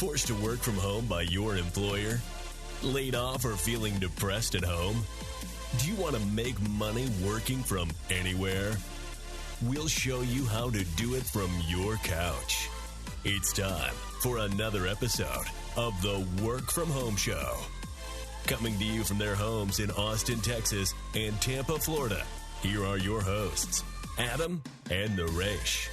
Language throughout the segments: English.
Forced to work from home by your employer? Laid off or feeling depressed at home? Do you want to make money working from anywhere? We'll show you how to do it from your couch. It's time for another episode of the Work From Home Show. Coming to you from their homes in Austin, Texas and Tampa, Florida, here are your hosts, Adam and Naresh.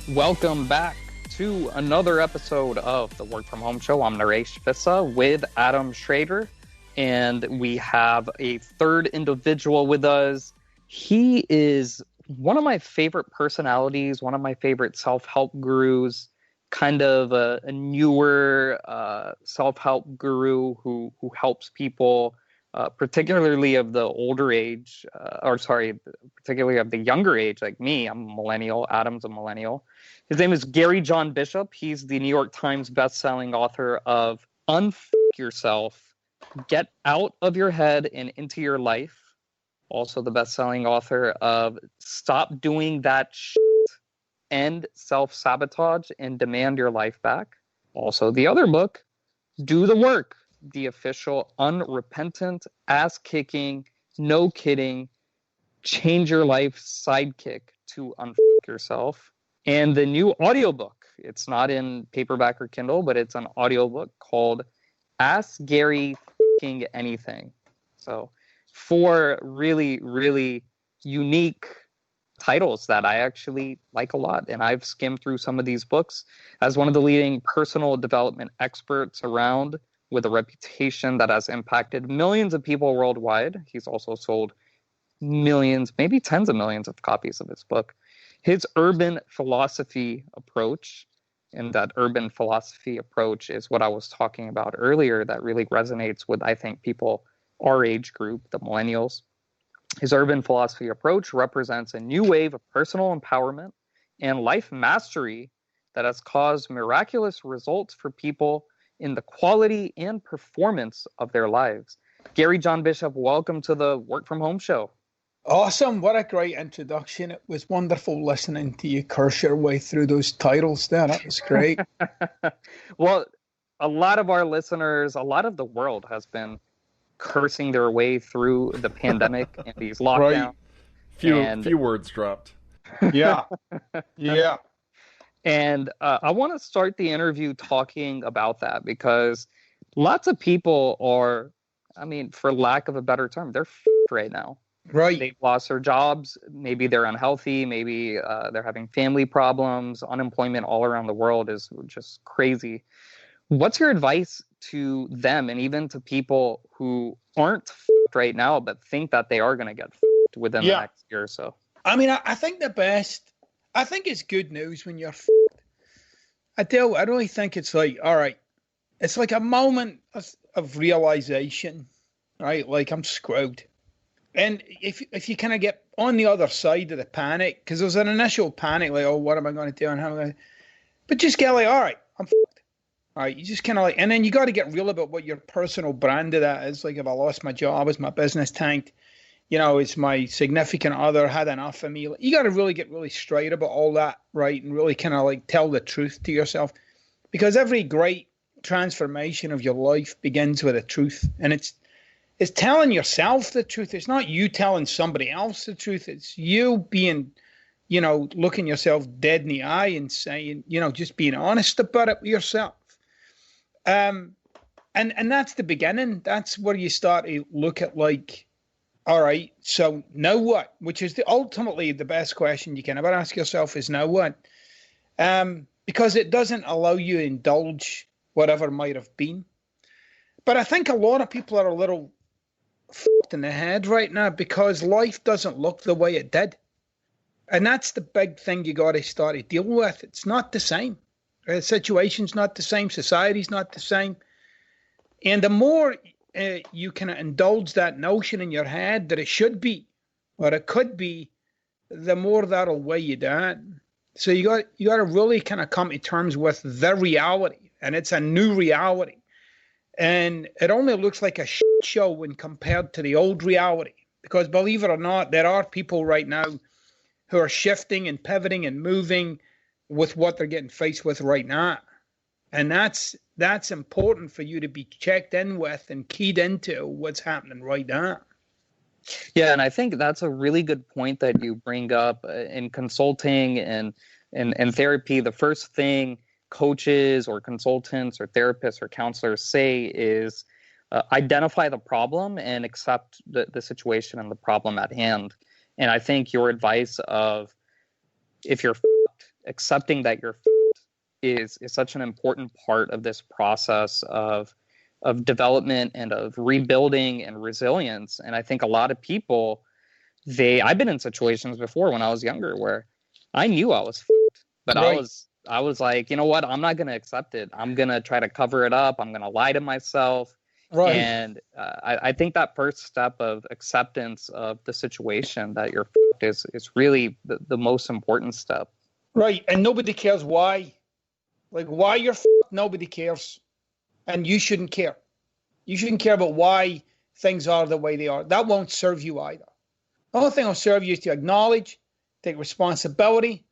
Welcome back to another episode of the Work From Home Show. I'm Naresh Vissa with Adam Schrader, and we have a third individual with us. He is one of my favorite personalities, one of my favorite self-help gurus, kind of a newer self-help guru who helps people, particularly of the older age, particularly of the younger age, like me. I'm a millennial. Adam's a millennial. His name is Gary John Bishop. He's the New York Times bestselling author of Unfuc Yourself, Get Out of Your Head and Into Your Life. Also the bestselling author of Stop Doing That Shit, End SelfSabotage, and Demand Your Life Back. Also the other book, Do the Work, the official unrepentant, ass-kicking, no kidding, change your life sidekick to Unfuc Yourself. And the new audiobook, it's not in paperback or Kindle, but it's an audiobook called Ask Gary F***ing Anything. So 4 really, really unique titles that I actually like a lot. And I've skimmed through some of these books as one of the leading personal development experts around, with a reputation that has impacted millions of people worldwide. He's also sold millions, maybe tens of millions of copies of his book. His urban philosophy approach, and that urban philosophy approach is what I was talking about earlier, that really resonates with, I think, people our age group, the millennials. His urban philosophy approach represents a new wave of personal empowerment and life mastery that has caused miraculous results for people in the quality and performance of their lives. Gary John Bishop, welcome to the Work From Home Show. Awesome. What a great introduction. It was wonderful listening to you curse your way through those titles there. That was great. Well, a lot of our listeners, a lot of the world has been cursing their way through the pandemic and these lockdowns. Right. Few words dropped. Yeah. Yeah. And I want to start the interview talking about that, because lots of people are, for lack of a better term, they're f***ed right now. Right. They've lost their jobs. Maybe they're unhealthy. Maybe they're having family problems. Unemployment all around the world is just crazy. What's your advice to them, and even to people who aren't f***ed right now but think that they are going to get f***ed within the next year or so? I think I think it's good news when you're f***ed. I really think it's like, all right, it's like a moment of realization, right? Like, I'm screwed. And if you kind of get on the other side of the panic, because there's an initial panic, like, oh, what am I going to do? And how am I going to... But just get like, all right, I'm f***ed. All right, you just kind of like, and then you got to get real about what your personal brand of that is. Like, if I lost my job, is my business tanked? Is my significant other had enough of me? You got to really get really straight about all that, right? And really kind of like tell the truth to yourself, because every great transformation of your life begins with a truth, and it's telling yourself the truth. It's not you telling somebody else the truth. It's you being, looking yourself dead in the eye and saying, just being honest about it with yourself. And that's the beginning. That's where you start to look at, like, all right, so now what? Which is ultimately the best question you can ever ask yourself, is now what? Because it doesn't allow you to indulge whatever might have been. But I think a lot of people are a little f***ed in the head right now because life doesn't look the way it did. And that's the big thing you got to start to deal with. It's not the same. The situation's not the same. Society's not the same. And the more you can indulge that notion in your head that it should be or it could be, the more that'll weigh you down. So you got to really kind of come to terms with the reality, and it's a new reality. And it only looks like a shit show when compared to the old reality, because believe it or not, there are people right now who are shifting and pivoting and moving with what they're getting faced with right now. And that's important for you to be checked in with and keyed into what's happening right now. Yeah, and I think that's a really good point that you bring up in consulting and therapy. The first thing coaches or consultants or therapists or counselors say is identify the problem and accept the situation and the problem at hand. And I think your advice of if you're accepting that you're is such an important part of this process of development and of rebuilding and resilience. And I think a lot of people, I've been in situations before when I was younger where I knew I was but right. I was like, you know what? I'm not going to accept it. I'm going to try to cover it up. I'm going to lie to myself. Right. And I think that first step of acceptance of the situation that you're is really the most important step. Right. And nobody cares why. Like why you're nobody cares. And you shouldn't care. You shouldn't care about why things are the way they are. That won't serve you either. The only thing will serve you is to acknowledge, take responsibility,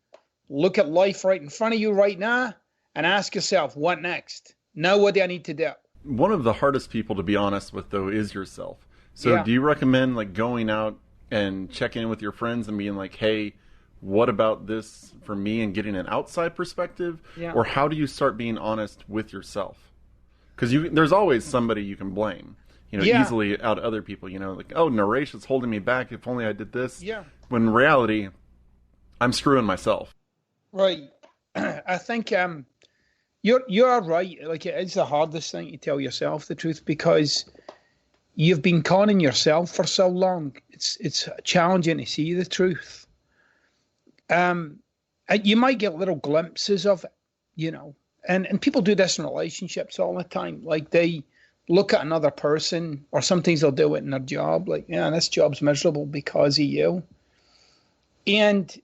look at life right in front of you right now, and ask yourself, what next? Now what do I need to do? One of the hardest people to be honest with, though, is yourself. So do you recommend like going out and checking in with your friends and being like, hey, what about this for me, and getting an outside perspective? Yeah. Or how do you start being honest with yourself? Because there's always somebody you can blame, easily out other people, like, oh, Naresh is holding me back. If only I did this. Yeah. When in reality, I'm screwing myself. Right. I think you're right. Like, it's the hardest thing to tell yourself the truth because you've been conning yourself for so long. It's challenging to see the truth. You might get little glimpses of it, And people do this in relationships all the time. Like they look at another person, or sometimes they'll do it in their job. Like, yeah, this job's miserable because of you. And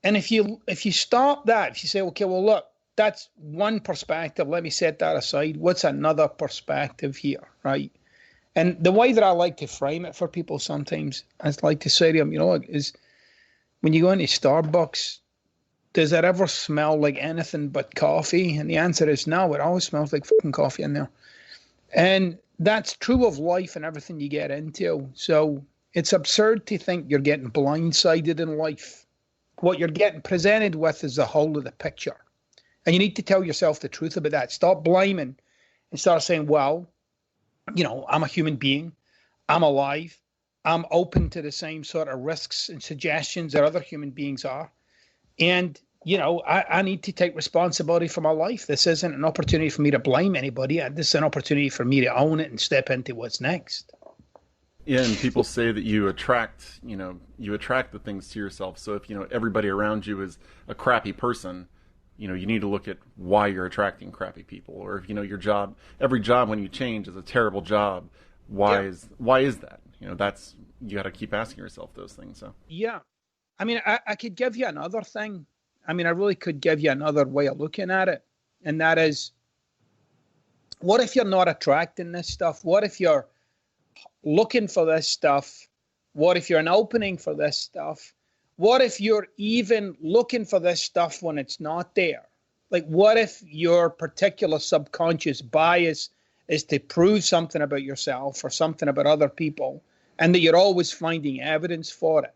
if you stop that, if you say, okay, well, look, that's one perspective. Let me set that aside. What's another perspective here, right? And the way that I like to frame it for people sometimes, I like to say to them, is when you go into Starbucks, does it ever smell like anything but coffee? And the answer is no, it always smells like fucking coffee in there. And that's true of life and everything you get into. So it's absurd to think you're getting blindsided in life. What you're getting presented with is the whole of the picture. And you need to tell yourself the truth about that. Stop blaming and start saying, well, I'm a human being. I'm alive. I'm open to the same sort of risks and suggestions that other human beings are. And, I need to take responsibility for my life. This isn't an opportunity for me to blame anybody. This is an opportunity for me to own it and step into what's next. Yeah, and people say that you attract the things to yourself. So if, everybody around you is a crappy person, you need to look at why you're attracting crappy people. Or if, every job when you change is a terrible job. Why is that? That's, you got to keep asking yourself those things. So. Yeah. I mean, I could give you another thing. I mean, I really could give you another way of looking at it. And that is, what if you're not attracting this stuff? What if you're looking for this stuff? What if you're an opening for this stuff? What if you're even looking for this stuff when it's not there? Like, what if your particular subconscious bias is to prove something about yourself or something about other people, and that you're always finding evidence for it?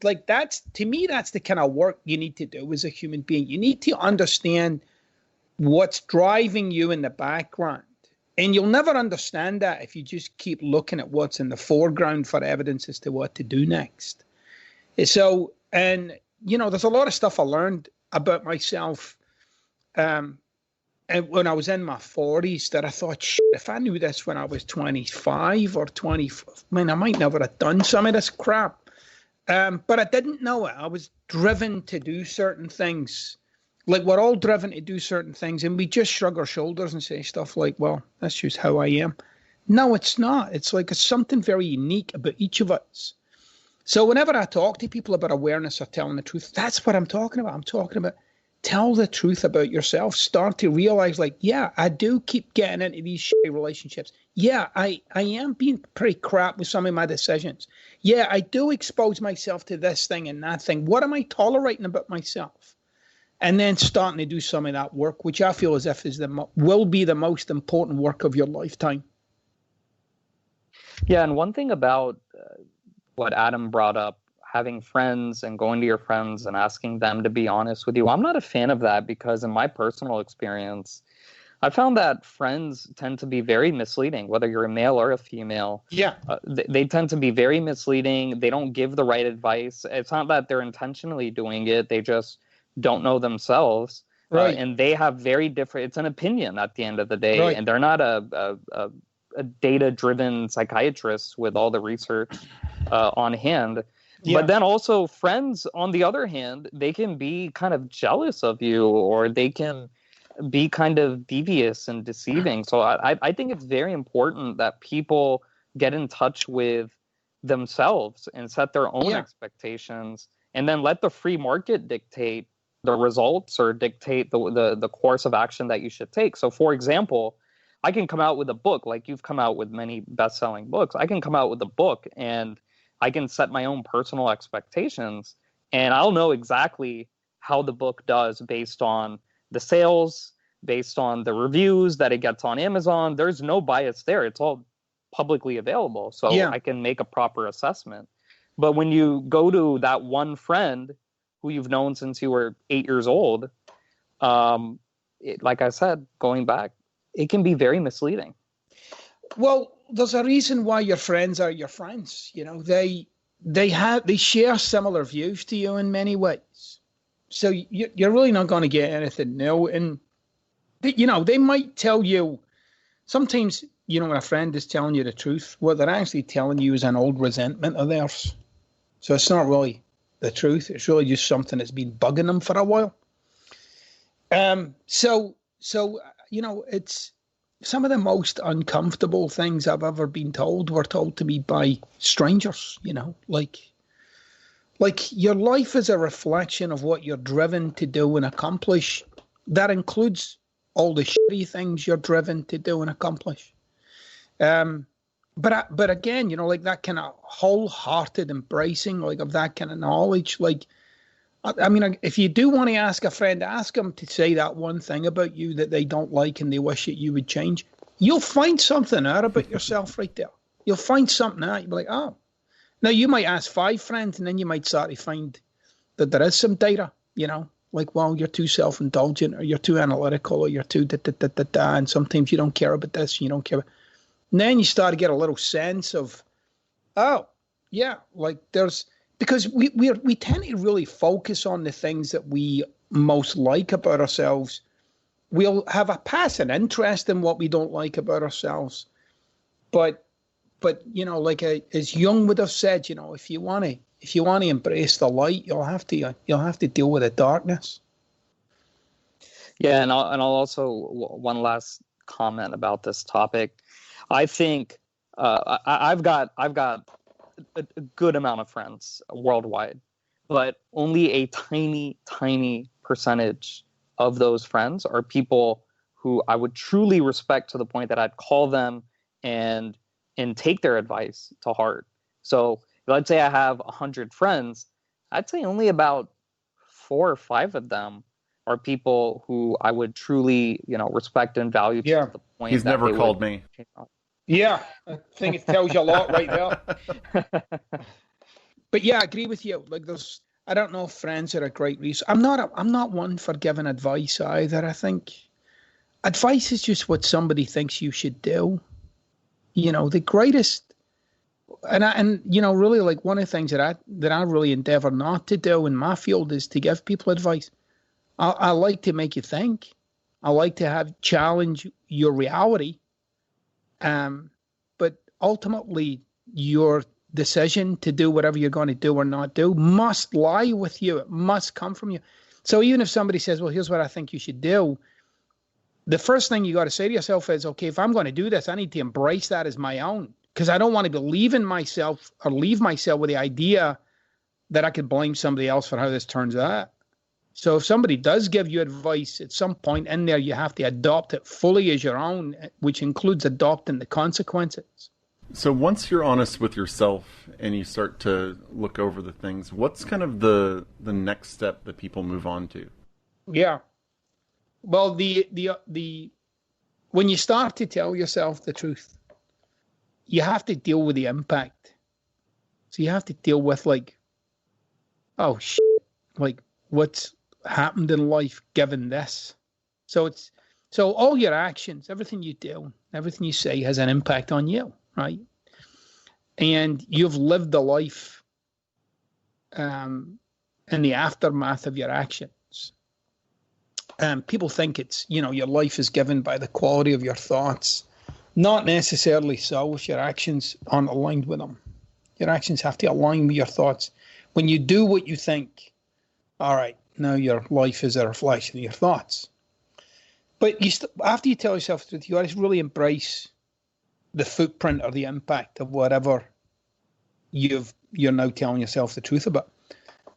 Like that's, to me, that's the kind of work you need to do as a human being. You need to understand what's driving you in the background. And you'll never understand that if you just keep looking at what's in the foreground for evidence as to what to do next. So, and, there's a lot of stuff I learned about myself and when I was in my 40s that I thought, shit, if I knew this when I was 25 or 20, I might never have done some of this crap. But I didn't know it. I was driven to do certain things. Like, we're all driven to do certain things, and we just shrug our shoulders and say stuff like, well, that's just how I am. No, it's not. It's like it's something very unique about each of us. So whenever I talk to people about awareness or telling the truth, that's what I'm talking about. I'm talking about tell the truth about yourself. Start to realize, like, yeah, I do keep getting into these shitty relationships. Yeah, I am being pretty crap with some of my decisions. Yeah, I do expose myself to this thing and that thing. What am I tolerating about myself? and then starting to do some of that work, which I feel as if will be the most important work of your lifetime. Yeah, and one thing about what Adam brought up, having friends and going to your friends and asking them to be honest with you, I'm not a fan of that because in my personal experience, I found that friends tend to be very misleading, whether you're a male or a female. Yeah. They tend to be very misleading. They don't give the right advice. It's not that they're intentionally doing it. They just don't know themselves. Right. And they have very different, it's an opinion at the end of the day. Right. And they're not a data-driven psychiatrist with all the research on hand. Yeah. But then also friends, on the other hand, they can be kind of jealous of you, or they can be kind of devious and deceiving. So I think it's very important that people get in touch with themselves and set their own expectations, and then let the free market dictate the results or dictate the course of action that you should take. So, for example, I can come out with a book, like you've come out with many best-selling books. I can come out with a book and I can set my own personal expectations, and I'll know exactly how the book does based on the sales, based on the reviews that it gets on Amazon. There's no bias there. It's all publicly available. So I can make a proper assessment. But when you go to that one friend who you've known since you were 8 years old, like I said, going back, it can be very misleading. Well, there's a reason why your friends are your friends. You know, they share similar views to you in many ways. So you're really not going to get anything new. And, you know, they might tell you, sometimes, you know, when a friend is telling you the truth, what they're actually telling you is an old resentment of theirs. So it's not really the truth. It's really just something that's been bugging them for a while. So you know, it's some of the most uncomfortable things I've ever been told were told to me by strangers, you know, like your life is a reflection of what you're driven to do and accomplish. That includes all the shitty things you're driven to do and accomplish. But again, you know, like that kind of wholehearted embracing, like of that kind of knowledge, like, I mean, if you do want to ask a friend, ask them to say that one thing about you that they don't like and they wish that you would change. You'll find something out about yourself right there. You'll find something out. You'll be like, oh. Now, you might ask 5 friends, and then you might start to find that there is some data, you know, like, well, you're too self-indulgent, or you're too analytical, or you're too da-da-da-da-da, and sometimes you don't care about this, you don't care about. And then you start to get a little sense of, oh, yeah, like there's... Because we tend to really focus on the things that we most like about ourselves. We'll have a passing interest in what we don't like about ourselves. But you know, like as Jung would have said, you know, if you want to embrace the light, you'll have to deal with the darkness. Yeah, and I'll also, one last comment about this topic. I think I've got a good amount of friends worldwide, but only a tiny percentage of those friends are people who I would truly respect to the point that I'd call them and take their advice to heart. So let's say I have 100 friends, I'd say only about 4 or 5 of them are people who I would truly, you know, respect and value to the point. He's never called me. Yeah, I think it tells you a lot right there. But yeah, I agree with you. Like, I don't know if friends are a great reason. I'm not one for giving advice either. I think advice is just what somebody thinks you should do. You know, the greatest, and you know, really, like, one of the things that I really endeavor not to do in my field is to give people advice. I like to make you think. I like to challenge your reality. But ultimately, your decision to do whatever you're going to do or not do must lie with you. It must come from you. So even if somebody says, well, here's what I think you should do, the first thing you got to say to yourself is, okay, if I'm going to do this, I need to embrace that as my own, because I don't want to believe in myself or leave myself with the idea that I could blame somebody else for how this turns out. So if somebody does give you advice, at some point in there, you have to adopt it fully as your own, which includes adopting the consequences. So once you're honest with yourself and you start to look over the things, what's kind of the next step that people move on to? Yeah. Well, when you start to tell yourself the truth, you have to deal with the impact. So you have to deal with like, oh shit, like what's happened in life given this. So all your actions, everything you do, everything you say has an impact on you, right? And you've lived a life in the aftermath of your actions. People think it's, your life is given by the quality of your thoughts. Not necessarily so if your actions aren't aligned with them. Your actions have to align with your thoughts. When you do what you think, all right, now your life is a reflection of your thoughts. But after you tell yourself the truth, you got to really embrace the footprint or the impact of whatever you're now telling yourself the truth about.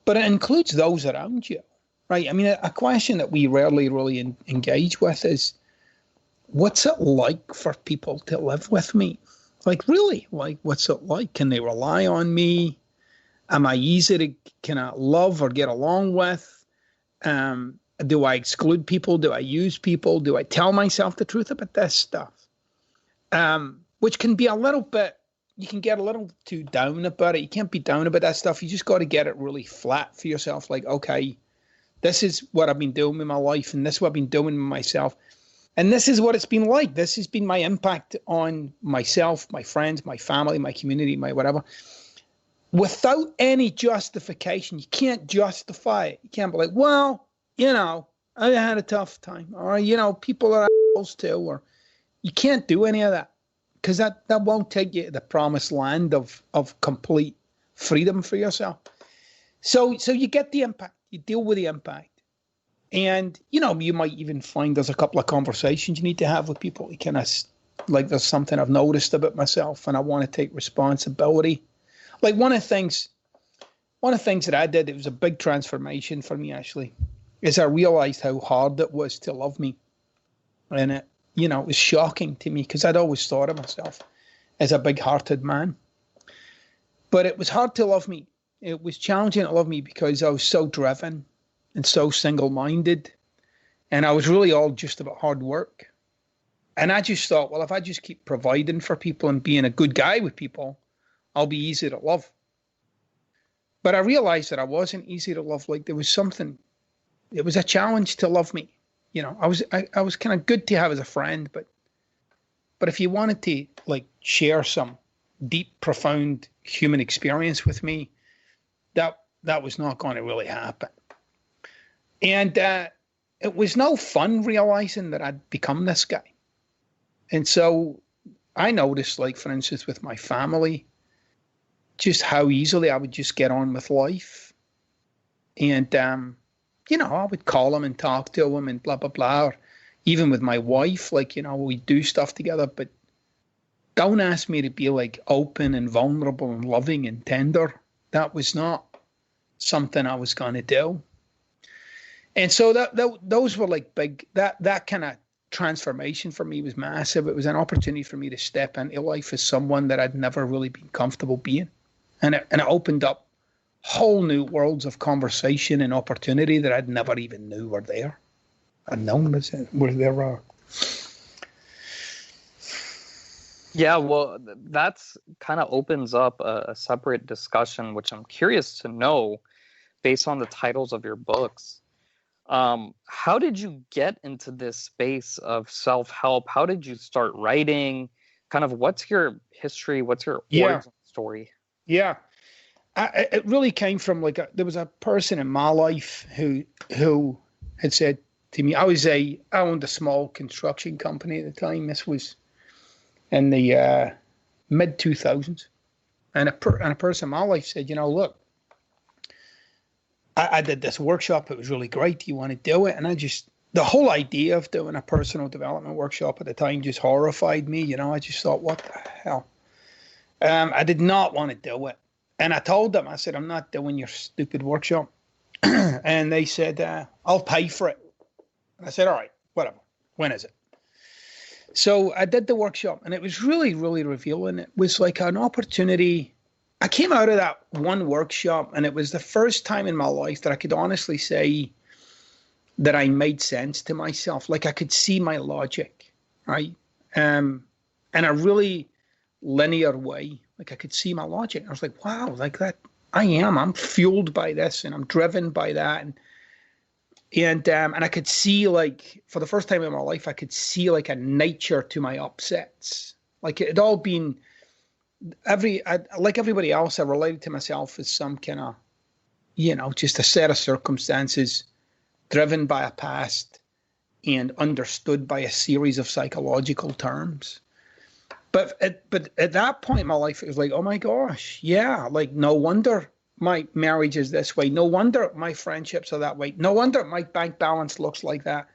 But it includes those around you, right? I mean, a question that we rarely really engage with is, what's it like for people to live with me? Like, really, like, what's it like? Can they rely on me? Am I easy can I love or get along with? Do I exclude people? Do I use people? Do I tell myself the truth about this stuff? Which can be a little bit, you can get a little too down about it. You can't be down about that stuff. You just got to get it really flat for yourself. Like, okay, this is what I've been doing with my life, and this is what I've been doing with myself. And this is what it's been like. This has been my impact on myself, my friends, my family, my community, my whatever. Without any justification, you can't justify it. You can't be like, well, I had a tough time. Or, people are assholes too. Or you can't do any of that because that won't take you to the promised land of complete freedom for yourself. So you get the impact. You deal with the impact. And, you might even find there's a couple of conversations you need to have with people. You kind of, like, there's something I've noticed about myself and I want to take responsibility. Like one of the things that I did, it was a big transformation for me, actually, is I realized how hard it was to love me. And it was shocking to me because I'd always thought of myself as a big-hearted man. But it was hard to love me. It was challenging to love me because I was so driven and so single-minded, and I was really all just about hard work. And I just thought, well, if I just keep providing for people and being a good guy with people, I'll be easy to love. But I realized that I wasn't easy to love. Like there was something, it was a challenge to love me. I was kind of good to have as a friend, but if you wanted to like share some deep, profound human experience with me, that was not going to really happen. And it was no fun realizing that I'd become this guy. And so I noticed, like, for instance, with my family, just how easily I would just get on with life. And, I would call them and talk to them and blah, blah, blah. Or even with my wife, like, we do stuff together. But don't ask me to be, like, open and vulnerable and loving and tender. That was not something I was going to do. And so those were like big, that kind of transformation for me was massive. It was an opportunity for me to step into life as someone that I'd never really been comfortable being. And it opened up whole new worlds of conversation and opportunity that I'd never even knew were there. I'd known were there. Yeah, well, that's kind of opens up a separate discussion, which I'm curious to know based on the titles of your books. How did you get into this space of self-help? How did you start writing? Kind of what's your history? What's your origin story? Yeah. It really came from there was a person in my life who had said to me, I owned a small construction company at the time. This was in the mid 2000s. And a person in my life said, look, I did this workshop. It was really great. Do you want to do it? And the whole idea of doing a personal development workshop at the time just horrified me. I just thought, what the hell? I did not want to do it. And I told them, I said, I'm not doing your stupid workshop. And they said, I'll pay for it. And I said, all right, whatever. When is it? So I did the workshop, and it was really, really revealing. It was like an opportunity. I came out of that one workshop, and it was the first time in my life that I could honestly say that I made sense to myself. Like I could see my logic, right? In a really linear way. Like I could see my logic. I was like, wow, like that. I'm fueled by this and I'm driven by that. And I could see, like, for the first time in my life, I could see like a nature to my upsets. Like it had all been like everybody else, I related to myself as some kind of, just a set of circumstances driven by a past and understood by a series of psychological terms. But at that point in my life, it was like, oh my gosh, yeah, like no wonder my marriage is this way. No wonder my friendships are that way. No wonder my bank balance looks like that.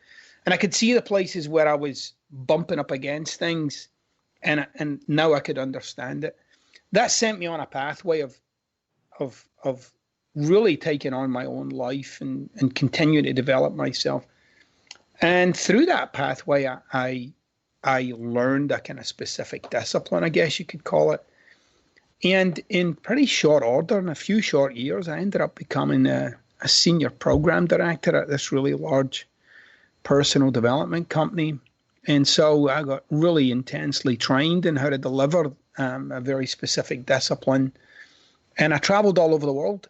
And I could see the places where I was bumping up against things, and now I could understand it. That sent me on a pathway of really taking on my own life and continuing to develop myself. And through that pathway, I learned a kind of specific discipline, I guess you could call it. And in pretty short order, in a few short years, I ended up becoming a senior program director at this really large personal development company. And so I got really intensely trained in how to deliver a very specific discipline. And I traveled all over the world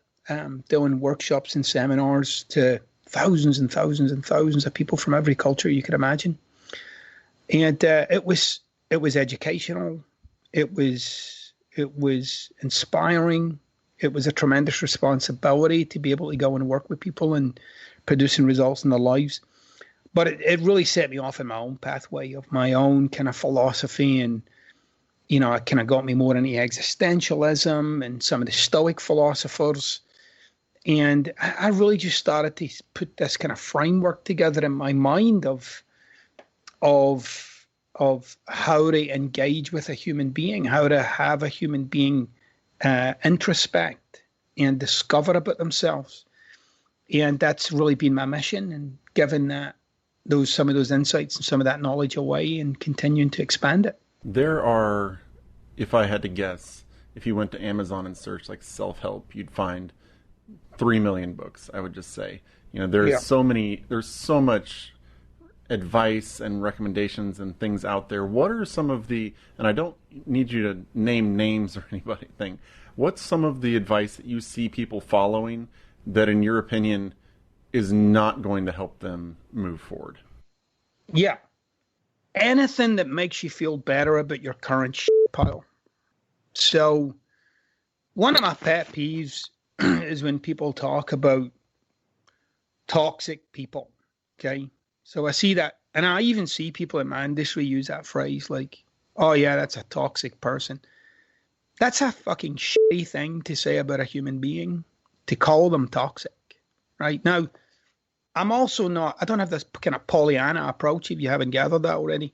doing workshops and seminars to thousands and thousands and thousands of people from every culture you could imagine. And it was educational. It was inspiring. It was a tremendous responsibility to be able to go and work with people and producing results in their lives. But it really set me off in my own pathway of my own kind of philosophy. And, it kind of got me more into existentialism and some of the Stoic philosophers. And I really just started to put this kind of framework together in my mind of how to engage with a human being, how to have a human being introspect and discover about themselves. And that's really been my mission, and giving some of those insights and some of that knowledge away and continuing to expand it. There are, if I had to guess, if you went to Amazon and searched like self-help, you'd find 3 million books, I would just say. There's so much advice and recommendations and things out there. What are some of the, and I don't need you to name names or anything, what's some of the advice that you see people following that in your opinion is not going to help them move forward? Yeah. Anything that makes you feel better about your current pile. So one of my pet peeves is when people talk about toxic people. Okay. So I see that, and I even see people in my industry use that phrase like, oh yeah, that's a toxic person. That's a fucking shitty thing to say about a human being, to call them toxic, right? Now, I'm also not, I don't have this kind of Pollyanna approach, if you haven't gathered that already.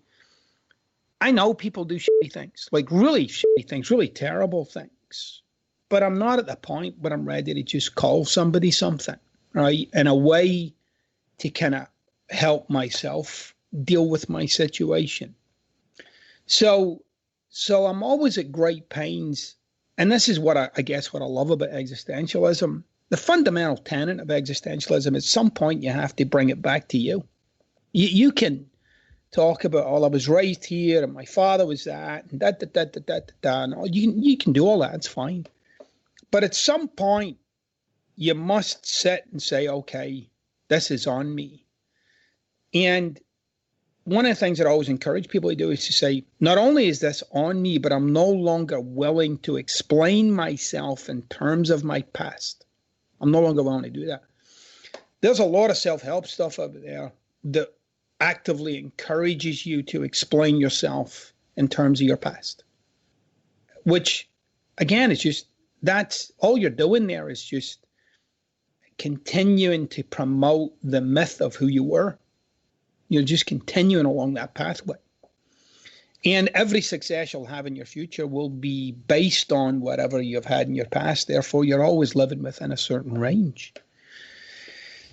I know people do shitty things, like really shitty things, really terrible things. But I'm not at the point where I'm ready to just call somebody something, right? In a way to kind of help myself deal with my situation. So I'm always at great pains. And this is what I guess what I love about existentialism. The fundamental tenet of existentialism, at some point you have to bring it back to you. You can talk about, I was raised here and my father was that and and you can do all that, it's fine. But at some point you must sit and say, okay, this is on me. And one of the things that I always encourage people to do is to say, not only is this on me, but I'm no longer willing to explain myself in terms of my past. I'm no longer willing to do that. There's a lot of self-help stuff out there that actively encourages you to explain yourself in terms of your past, which again, it's just, that's all you're doing there is just continuing to promote the myth of who you were. You're just continuing along that pathway. And every success you'll have in your future will be based on whatever you've had in your past. Therefore, you're always living within a certain range.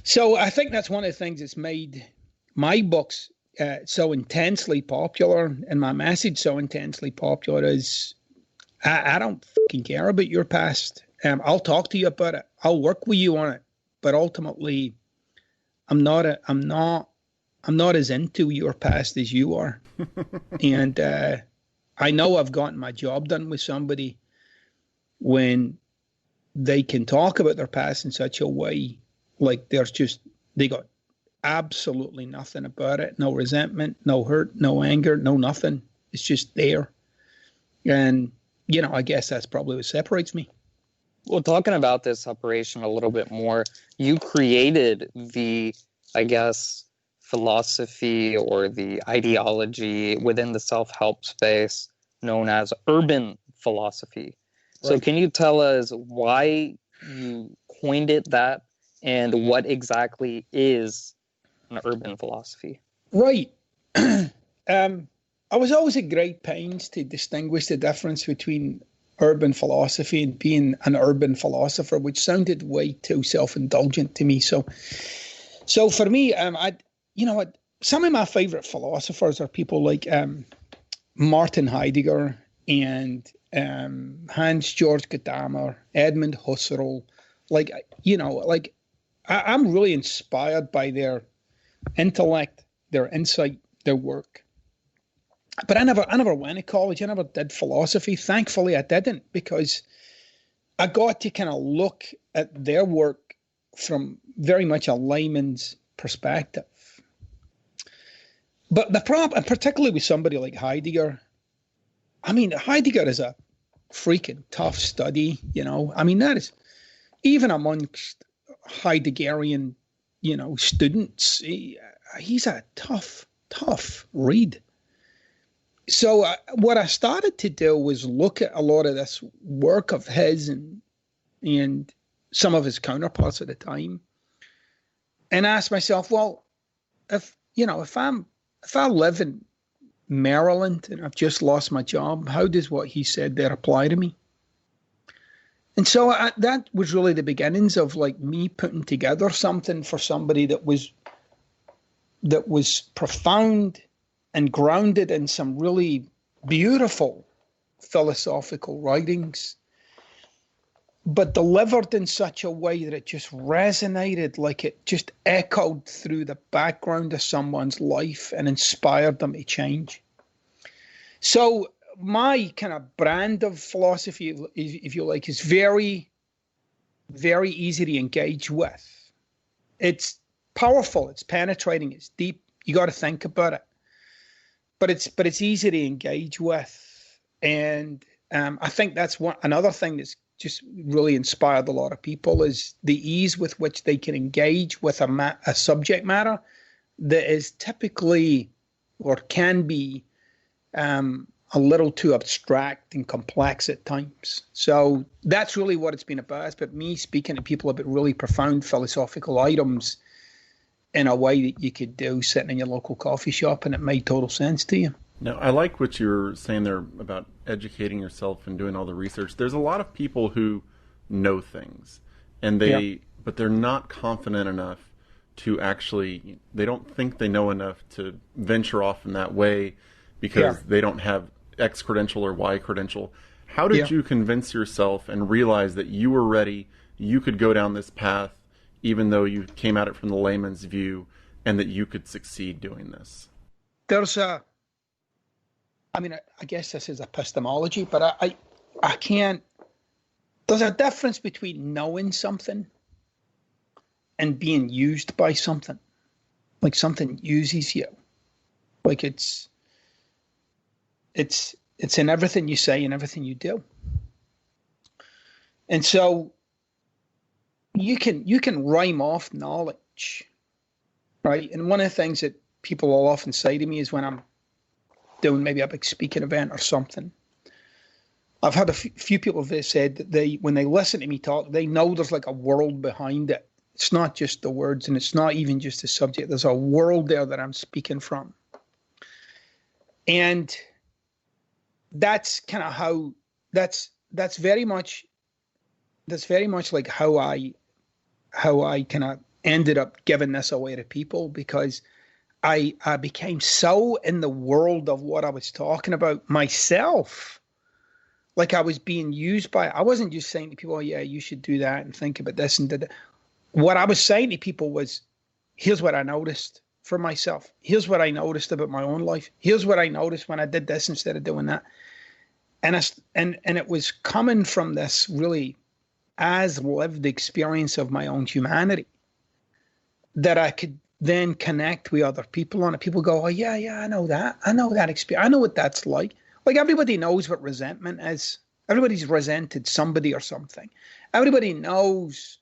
So I think that's one of the things that's made my books so intensely popular and my message so intensely popular is I don't fucking care about your past. I'll talk to you about it. I'll work with you on it. But ultimately, I'm not as into your past as you are. And I know I've gotten my job done with somebody when they can talk about their past in such a way, like they got absolutely nothing about it. No resentment, no hurt, no anger, no nothing. It's just there. And, I guess that's probably what separates me. Well, talking about this separation a little bit more, you created the, I guess, philosophy or the ideology within the self-help space known as urban philosophy. Right. So can you tell us why you coined it that and what exactly is an urban philosophy? Right. I was always at great pains to distinguish the difference between urban philosophy and being an urban philosopher, which sounded way too self-indulgent to me. So for me, some of my favorite philosophers are people like Martin Heidegger and Hans Georg Gadamer, Edmund Husserl. I'm really inspired by their intellect, their insight, their work. But I never went to college. I never did philosophy. Thankfully, I didn't, because I got to kind of look at their work from very much a layman's perspective. But the problem, and particularly with somebody like Heidegger, Heidegger is a freaking tough study, that is, even amongst Heideggerian, students, he's a tough read. So what I started to do was look at a lot of this work of his and some of his counterparts at the time, and ask myself, well, if I live in Maryland and I've just lost my job, how does what he said there apply to me? And so that was really the beginnings of me putting together something for somebody that was profound and grounded in some really beautiful philosophical writings, but delivered in such a way that it just resonated, like it just echoed through the background of someone's life and inspired them to change. So my kind of brand of philosophy, if you like, is very, very easy to engage with. It's powerful, it's penetrating, it's deep. You got to think about it. But it's easy to engage with, and I think that's another thing that's just really inspired a lot of people is the ease with which they can engage with a subject matter that is typically or can be a little too abstract and complex at times. So that's really what it's been about. It's about me speaking to people about really profound philosophical items in a way that you could do sitting in your local coffee shop, and it made total sense to you. Now, I like what you're saying there about educating yourself and doing all the research. There's a lot of people who know things, and but they're not confident enough to actually, they don't think they know enough to venture off in that way because they don't have X credential or Y credential. How did you convince yourself and realize that you were ready, you could go down this path, even though you came at it from the layman's view, and that you could succeed doing this? I guess this is epistemology, but I can't, there's a difference between knowing something and being used by something. Like something uses you. Like it's in everything you say and everything you do. And so you can rhyme off knowledge, right? And one of the things that people will often say to me is when I'm doing maybe a big speaking event or something, I've had a few people have said that when they listen to me talk, they know there's like a world behind it. It's not just the words, and it's not even just the subject. There's a world there that I'm speaking from. And that's kind of how, that's very much like how I kind of ended up giving this away to people, because I became so in the world of what I was talking about myself. Like I was being used by, I wasn't just saying to people, oh, yeah, you should do that and think about this and that. What I was saying to people was, here's what I noticed for myself. Here's what I noticed about my own life. Here's what I noticed when I did this instead of doing that. And it was coming from this really as lived experience of my own humanity that I could then connect with other people on it. People go, oh, yeah, I know that. I know that experience. I know what that's like. Like everybody knows what resentment is. Everybody's resented somebody or something. Everybody knows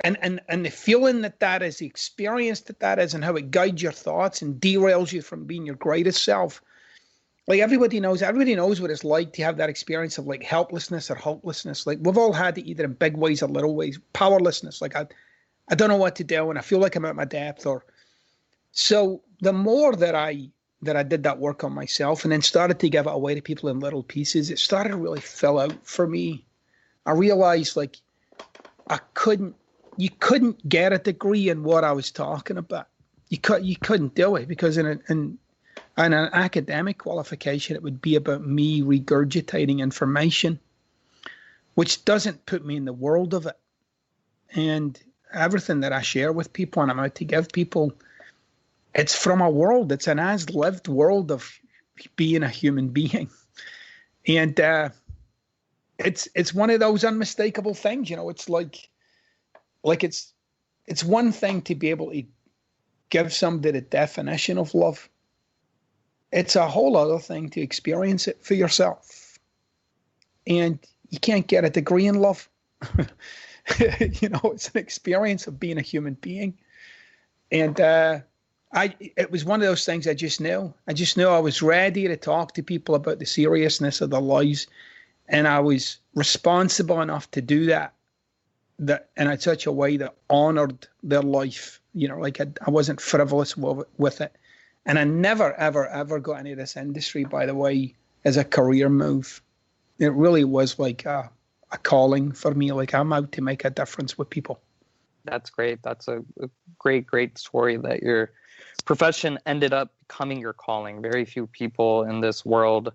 and the feeling that is, the experience that is, and how it guides your thoughts and derails you from being your greatest self. Like everybody knows what it's like to have that experience of like helplessness or hopelessness. Like we've all had it either in big ways or little ways. Powerlessness. Like I don't know what to do and I feel like I'm at my depth. Or so the more that I did that work on myself and then started to give it away to people in little pieces, it started to really fill out for me. I realized like you couldn't get a degree in what I was talking about. You couldn't do it because in an academic qualification, it would be about me regurgitating information, which doesn't put me in the world of it. And everything that I share with people and I'm out to give people, it's from a world. It's an as-lived world of being a human being. And it's one of those unmistakable things, you know. It's like it's one thing to be able to give somebody the definition of love. It's a whole other thing to experience it for yourself. And you can't get a degree in love. You know, it's an experience of being a human being. And it was one of those things I just knew. I was ready to talk to people about the seriousness of their lives. And I was responsible enough to do that in such a way that honored their life. You know, like I wasn't frivolous with it. And I never, ever, ever got into this industry, by the way, as a career move. It really was like a calling for me. Like I'm out to make a difference with people. That's great. That's a great story that your profession ended up becoming your calling. Very few people in this world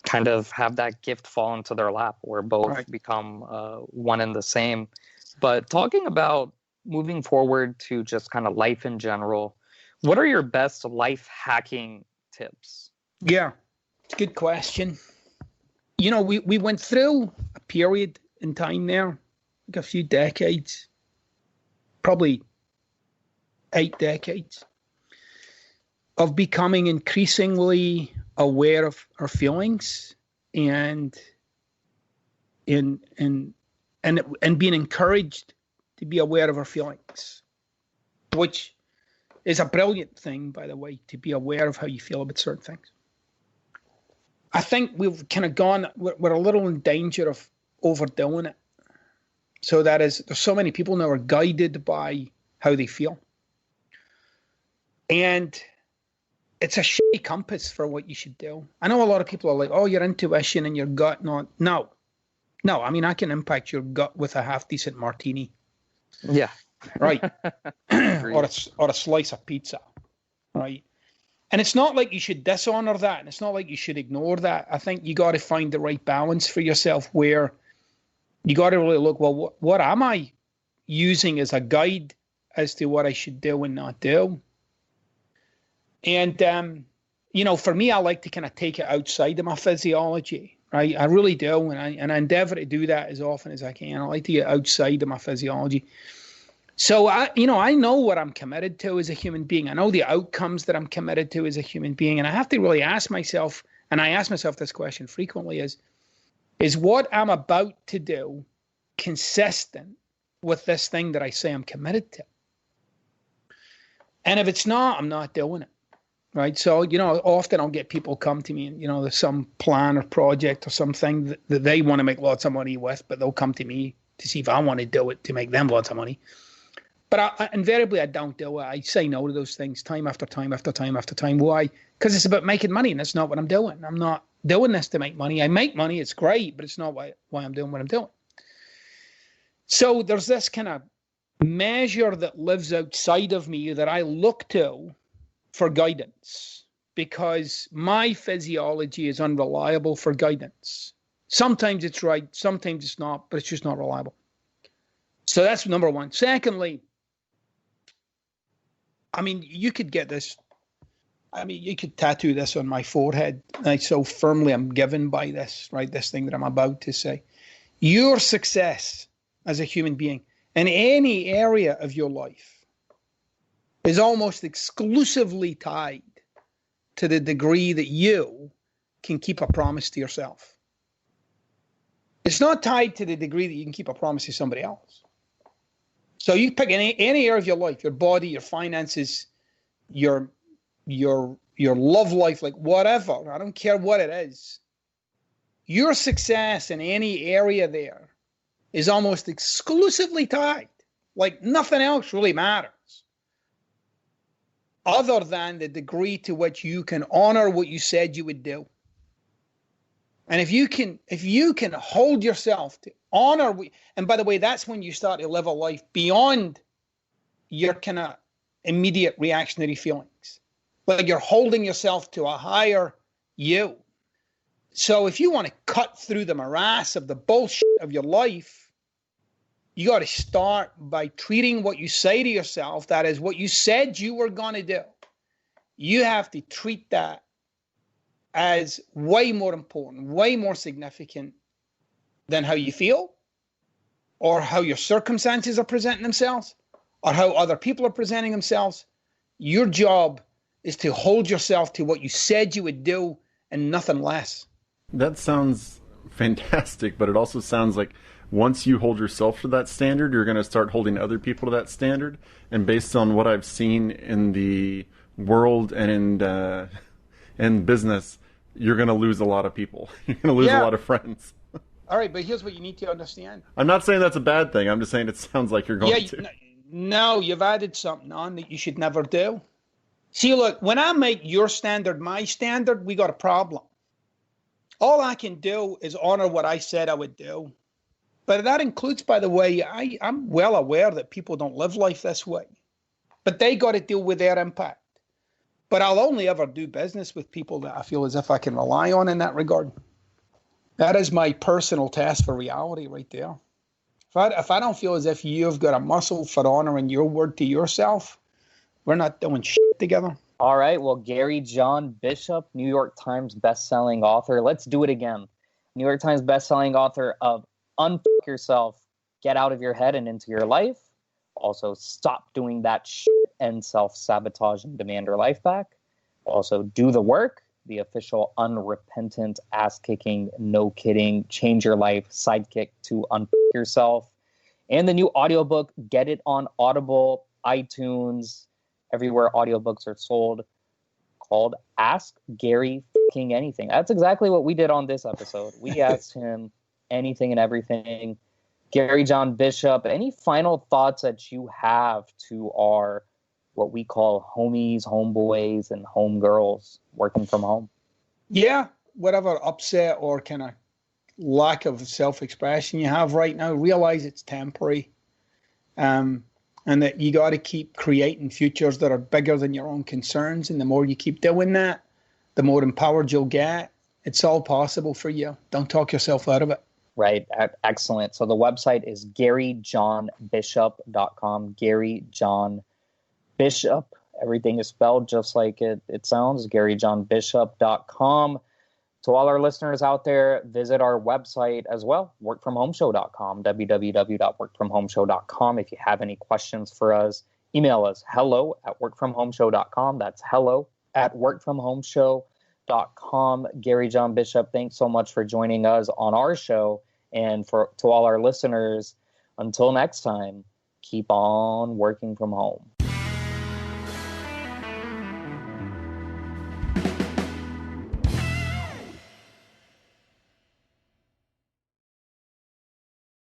kind of have that gift fall into their lap where both become one and the same. But talking about moving forward to just kind of life in general, what are your best life hacking tips? Yeah, it's a good question. You know, we went through a period in time there, like a few decades, probably 8 decades, of becoming increasingly aware of our feelings and being encouraged to be aware of our feelings, which is a brilliant thing, by the way, to be aware of how you feel about certain things. I think we've kind of we're a little in danger of overdoing it. So that is, there's so many people now are guided by how they feel. And it's a shitty compass for what you should do. I know a lot of people are like, oh, your intuition and your gut. No. I mean, I can impact your gut with a half-decent martini. Yeah. Right. or a slice of pizza. Right. And it's not like you should dishonor that. And it's not like you should ignore that. I think you got to find the right balance for yourself where you got to really look, well, what am I using as a guide as to what I should do and not do? And, you know, for me, I like to kind of take it outside of my physiology, right? I really do. And I endeavor to do that as often as I can. I like to get outside of my physiology. So, I know what I'm committed to as a human being. I know the outcomes that I'm committed to as a human being. And I have to really ask myself, and I ask myself this question frequently, is what I'm about to do consistent with this thing that I say I'm committed to? And if it's not, I'm not doing it. Right. So, you know, often I'll get people come to me and, you know, there's some plan or project or something that they want to make lots of money with, but they'll come to me to see if I want to do it to make them lots of money. But invariably, I don't do it. I say no to those things time after time after time after time. Why? Because it's about making money, and that's not what I'm doing. I'm not doing this to make money. I make money. It's great, but it's not why I'm doing what I'm doing. So there's this kind of measure that lives outside of me that I look to for guidance, because my physiology is unreliable for guidance. Sometimes it's right, sometimes it's not, but it's just not reliable. So that's number one. Secondly, I mean, you could get this. I mean, you could tattoo this on my forehead. I so firmly am given by this, right? This thing that I'm about to say. Your success as a human being in any area of your life is almost exclusively tied to the degree that you can keep a promise to yourself. It's not tied to the degree that you can keep a promise to somebody else. So you pick any area of your life, your body, your finances, your love life, like whatever. I don't care what it is. Your success in any area there is almost exclusively tied. Like nothing else really matters other than the degree to which you can honor what you said you would do. And if you can hold yourself to honor, and by the way, that's when you start to live a life beyond your kind of immediate reactionary feelings. Like you're holding yourself to a higher you. So if you want to cut through the morass of the bullshit of your life, you got to start by treating what you say to yourself, that is what you said you were going to do. You have to treat that as way more important, way more significant than how you feel or how your circumstances are presenting themselves or how other people are presenting themselves. Your job is to hold yourself to what you said you would do and nothing less. That sounds fantastic, but it also sounds like once you hold yourself to that standard, you're going to start holding other people to that standard. And based on what I've seen in the world and in business, you're going to lose a lot of people. You're going to lose a lot of friends. All right, but here's what you need to understand. I'm not saying that's a bad thing. I'm just saying it sounds like you're going to. No, you've added something on that you should never do. See, look, when I make your standard my standard, we got a problem. All I can do is honor what I said I would do. But that includes, by the way, I'm well aware that people don't live life this way. But they got to deal with their impact. But I'll only ever do business with people that I feel as if I can rely on in that regard. That is my personal test for reality right there. If I don't feel as if you've got a muscle for honoring your word to yourself, we're not doing shit together. All right. Well, Gary John Bishop, New York Times bestselling author. Let's do it again. New York Times bestselling author of Unfuc Yourself, Get Out of Your Head and Into Your Life. Also, Stop Doing That Shit, End Self-Sabotage and Demand Your Life Back. Also, Do the Work, the official unrepentant, ass-kicking, no-kidding, change your life sidekick to Unfuc Yourself. And the new audiobook, get it on Audible, iTunes, everywhere audiobooks are sold, called Ask Gary Fucking Anything. That's exactly what we did on this episode. We asked him anything and everything. Gary John Bishop, any final thoughts that you have to our, what we call homies, homeboys, and homegirls working from home? Yeah, whatever upset or kind of lack of self-expression you have right now, realize it's temporary. And that you got to keep creating futures that are bigger than your own concerns. And the more you keep doing that, the more empowered you'll get. It's all possible for you. Don't talk yourself out of it. Right. Excellent. So the website is GaryJohnBishop.com. Gary John Bishop. Everything is spelled just like it sounds. GaryJohnBishop.com. To all our listeners out there, visit our website as well, workfromhomeshow.com, www.workfromhomeshow.com. If you have any questions for us, email us hello@workfromhomeshow.com. That's hello@workfromhomeshow.com. Gary John Bishop, thanks so much for joining us on our show. And to all our listeners, until next time, keep on working from home.